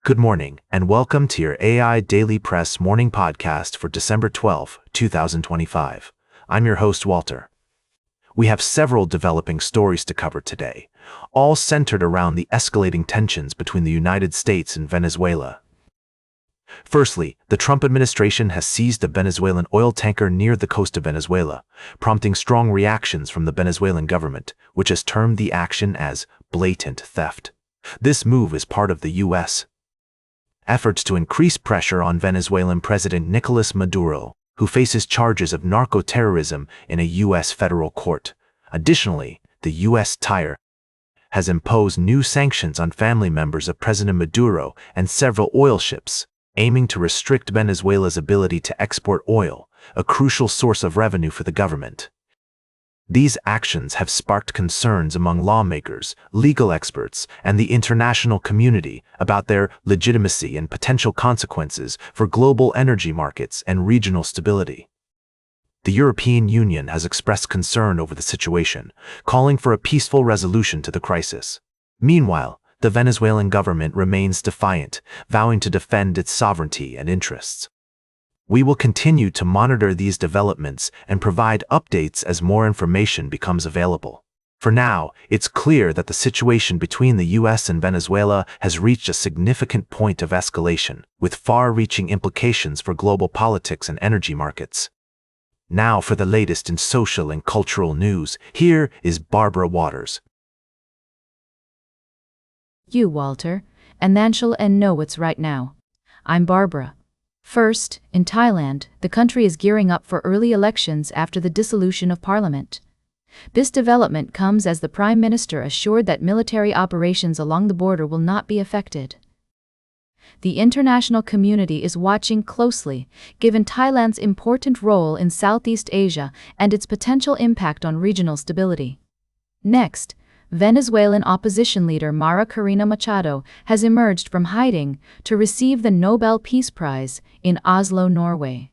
Good morning, and welcome to your AIDailyPress morning podcast for December 12, 2025. I'm your host, Walter. We have several developing stories to cover today, all centered around the escalating tensions between the United States and Venezuela. Firstly, the Trump administration has seized a Venezuelan oil tanker near the coast of Venezuela, prompting strong reactions from the Venezuelan government, which has termed the action as blatant theft. This move is part of the U.S. efforts to increase pressure on Venezuelan President Nicolas Maduro, who faces charges of narco-terrorism in a U.S. federal court. Additionally, the U.S. has imposed new sanctions on family members of President Maduro and several oil ships, aiming to restrict Venezuela's ability to export oil, a crucial source of revenue for the government. These actions have sparked concerns among lawmakers, legal experts, and the international community about their legitimacy and potential consequences for global energy markets and regional stability. The European Union has expressed concern over the situation, calling for a peaceful resolution to the crisis. Meanwhile, the Venezuelan government remains defiant, vowing to defend its sovereignty and interests. We will continue to monitor these developments and provide updates as more information becomes available. For now, it's clear that the situation between the US and Venezuela has reached a significant point of escalation, with far-reaching implications for global politics and energy markets. Now for the latest in social and cultural news, here is Barbara Waters. You, Walter, and Nanshul and know what's right now. I'm Barbara. First, in Thailand, the country is gearing up for early elections after the dissolution of parliament. This development comes as the Prime Minister assured that military operations along the border will not be affected. The international community is watching closely, given Thailand's important role in Southeast Asia and its potential impact on regional stability. Next, Venezuelan opposition leader Maria Corina Machado has emerged from hiding to receive the Nobel Peace Prize in Oslo, Norway.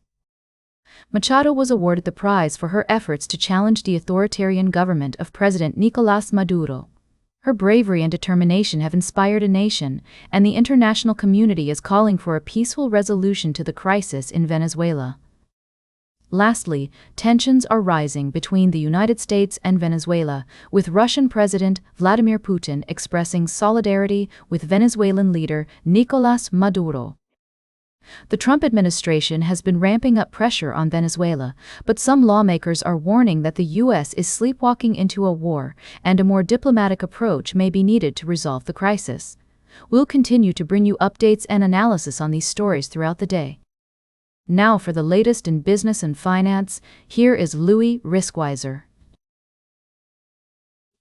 Machado was awarded the prize for her efforts to challenge the authoritarian government of President Nicolas Maduro. Her bravery and determination have inspired a nation, and the international community is calling for a peaceful resolution to the crisis in Venezuela. Lastly, tensions are rising between the United States and Venezuela, with Russian President Vladimir Putin expressing solidarity with Venezuelan leader Nicolas Maduro. The Trump administration has been ramping up pressure on Venezuela, but some lawmakers are warning that the U.S. is sleepwalking into a war, and a more diplomatic approach may be needed to resolve the crisis. We'll continue to bring you updates and analysis on these stories throughout the day. Now for the latest in business and finance, here is Louis Riskweiser.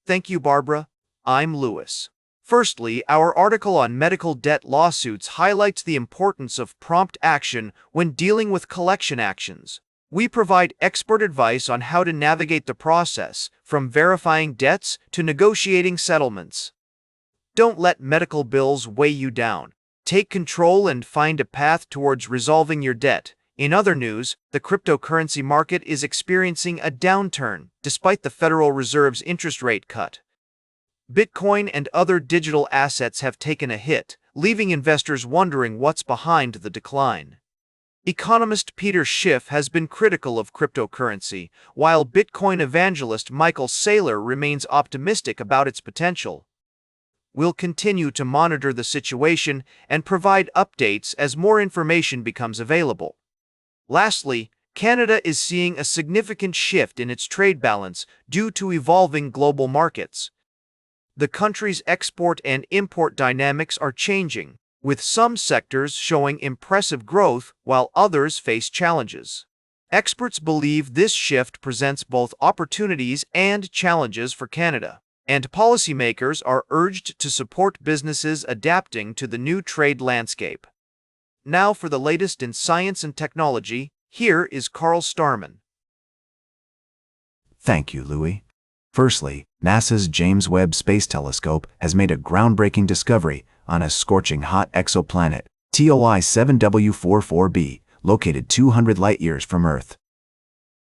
Thank you, Barbara. I'm Louis. Firstly, our article on medical debt lawsuits highlights the importance of prompt action when dealing with collection actions. We provide expert advice on how to navigate the process, from verifying debts to negotiating settlements. Don't let medical bills weigh you down. Take control and find a path towards resolving your debt. In other news, the cryptocurrency market is experiencing a downturn despite the Federal Reserve's interest rate cut. Bitcoin and other digital assets have taken a hit, leaving investors wondering what's behind the decline. Economist Peter Schiff has been critical of cryptocurrency, while Bitcoin evangelist Michael Saylor remains optimistic about its potential. We'll continue to monitor the situation and provide updates as more information becomes available. Lastly, Canada is seeing a significant shift in its trade balance due to evolving global markets. The country's export and import dynamics are changing, with some sectors showing impressive growth while others face challenges. Experts believe this shift presents both opportunities and challenges for Canada, and policymakers are urged to support businesses adapting to the new trade landscape. Now for the latest in science and technology, here is Carl Starman. Thank you, Louis. Firstly, NASA's James Webb Space Telescope has made a groundbreaking discovery on a scorching hot exoplanet, TOI 7W44b, located 200 light-years from Earth.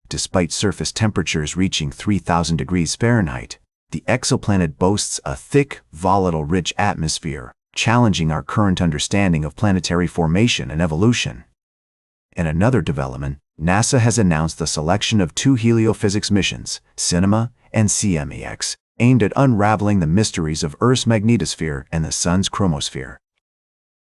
Despite surface temperatures reaching 3,000 degrees Fahrenheit, the exoplanet boasts a thick, volatile-rich atmosphere, challenging our current understanding of planetary formation and evolution. In another development, NASA has announced the selection of 2 heliophysics missions, CINEMA and CMEX, aimed at unraveling the mysteries of Earth's magnetosphere and the Sun's chromosphere.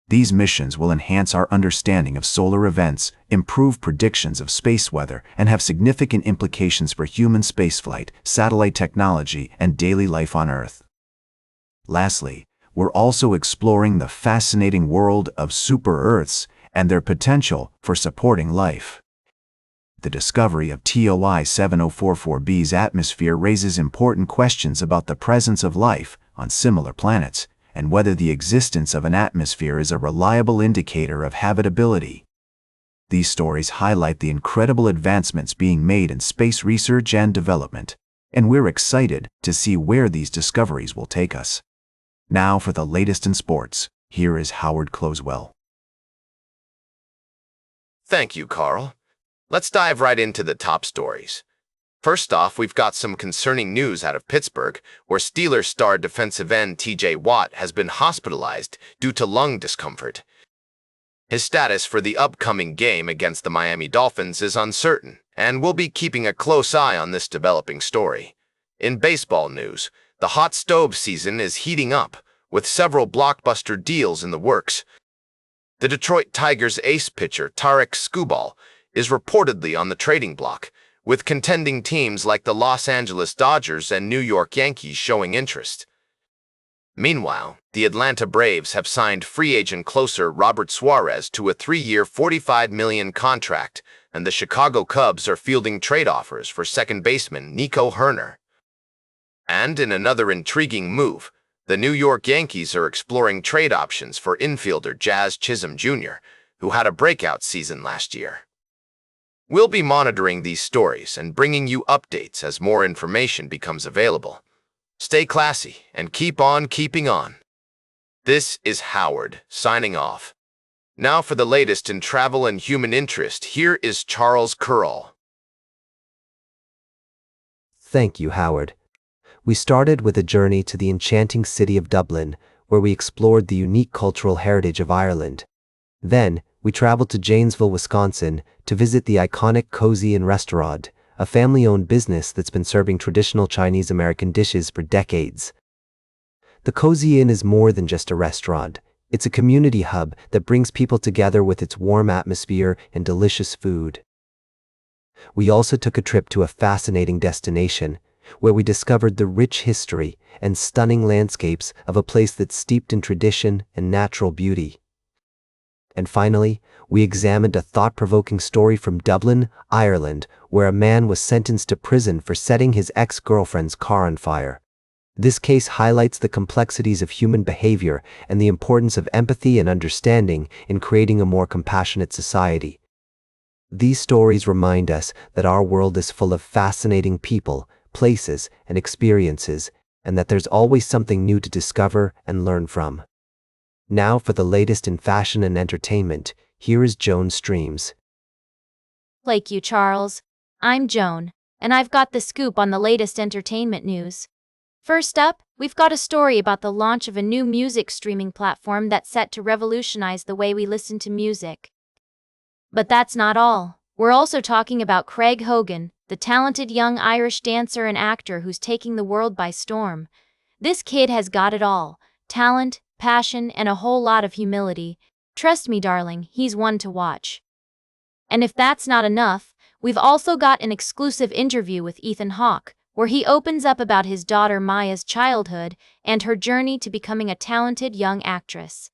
These missions will enhance our understanding of solar events, improve predictions of space weather, and have significant implications for human spaceflight, satellite technology, and daily life on Earth. Lastly, we're also exploring the fascinating world of super-Earths and their potential for supporting life. The discovery of TOI 7044b's atmosphere raises important questions about the presence of life on similar planets, and whether the existence of an atmosphere is a reliable indicator of habitability. These stories highlight the incredible advancements being made in space research and development, and we're excited to see where these discoveries will take us. Now for the latest in sports, here is Howard Closewell. Thank you, Carl. Let's dive right into the top stories. First off, we've got some concerning news out of Pittsburgh, where Steelers star defensive end TJ Watt has been hospitalized due to lung discomfort. His status for the upcoming game against the Miami Dolphins is uncertain, and we'll be keeping a close eye on this developing story. In baseball news, the hot stove season is heating up, with several blockbuster deals in the works. The Detroit Tigers ace pitcher Tarek Skubal is reportedly on the trading block, with contending teams like the Los Angeles Dodgers and New York Yankees showing interest. Meanwhile, the Atlanta Braves have signed free agent closer Robert Suarez to a 3-year $45 million contract, and the Chicago Cubs are fielding trade offers for second baseman Nico Herner. And in another intriguing move, the New York Yankees are exploring trade options for infielder Jazz Chisholm Jr., who had a breakout season last year. We'll be monitoring these stories and bringing you updates as more information becomes available. Stay classy and keep on keeping on. This is Howard, signing off. Now for the latest in travel and human interest, here is Charles Curl. Thank you, Howard. We started with a journey to the enchanting city of Dublin, where we explored the unique cultural heritage of Ireland. Then, we traveled to Janesville, Wisconsin, to visit the iconic Cozy Inn restaurant, a family-owned business that's been serving traditional Chinese-American dishes for decades. The Cozy Inn is more than just a restaurant. It's a community hub that brings people together with its warm atmosphere and delicious food. We also took a trip to a fascinating destination, where we discovered the rich history and stunning landscapes of a place that's steeped in tradition and natural beauty. And finally, we examined a thought-provoking story from Dublin, Ireland, where a man was sentenced to prison for setting his ex-girlfriend's car on fire. This case highlights the complexities of human behavior and the importance of empathy and understanding in creating a more compassionate society. These stories remind us that our world is full of fascinating people, places, and experiences, and that there's always something new to discover and learn from. Now for the latest in fashion and entertainment, here is Joan Streams. Thank you, Charles. I'm Joan, and I've got the scoop on the latest entertainment news. First up, we've got a story about the launch of a new music streaming platform that's set to revolutionize the way we listen to music. But that's not all. We're also talking about Craig Hogan, the talented young Irish dancer and actor who's taking the world by storm. This kid has got it all: talent, passion, and a whole lot of humility. Trust me, darling, he's one to watch. And if that's not enough, we've also got an exclusive interview with Ethan Hawke, where he opens up about his daughter Maya's childhood and her journey to becoming a talented young actress.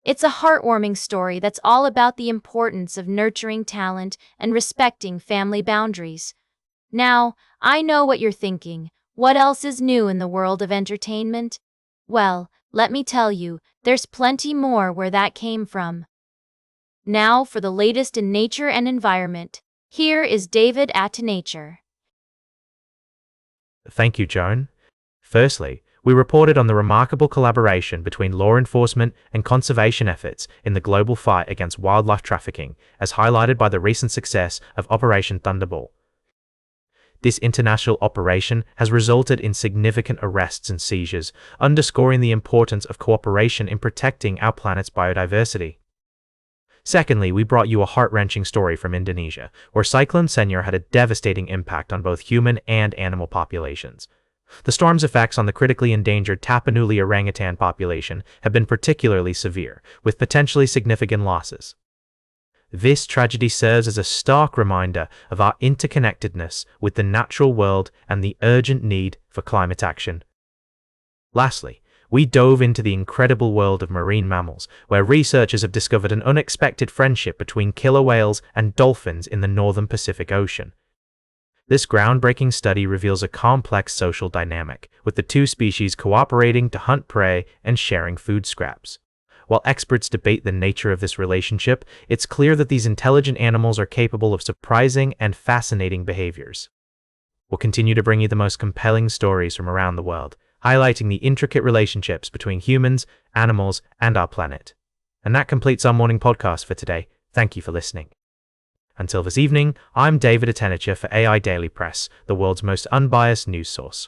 It's a heartwarming story that's all about the importance of nurturing talent and respecting family boundaries. Now, I know what you're thinking. What else is new in the world of entertainment? Well, let me tell you, there's plenty more where that came from. Now for the latest in nature and environment. Here is David at Nature. Thank you, Joan. Firstly, we reported on the remarkable collaboration between law enforcement and conservation efforts in the global fight against wildlife trafficking, as highlighted by the recent success of Operation Thunderball. This international operation has resulted in significant arrests and seizures, underscoring the importance of cooperation in protecting our planet's biodiversity. Secondly, we brought you a heart-wrenching story from Indonesia, where Cyclone Seizure had a devastating impact on both human and animal populations. The storm's effects on the critically endangered Tapanuli orangutan population have been particularly severe, with potentially significant losses. This tragedy serves as a stark reminder of our interconnectedness with the natural world and the urgent need for climate action. Lastly, we dove into the incredible world of marine mammals, where researchers have discovered an unexpected friendship between killer whales and dolphins in the northern Pacific Ocean. This groundbreaking study reveals a complex social dynamic, with the two species cooperating to hunt prey and sharing food scraps. While experts debate the nature of this relationship, it's clear that these intelligent animals are capable of surprising and fascinating behaviors. We'll continue to bring you the most compelling stories from around the world, highlighting the intricate relationships between humans, animals, and our planet. And that completes our morning podcast for today. Thank you for listening. Until this evening, I'm David Atenicher for AI Daily Press, the world's most unbiased news source.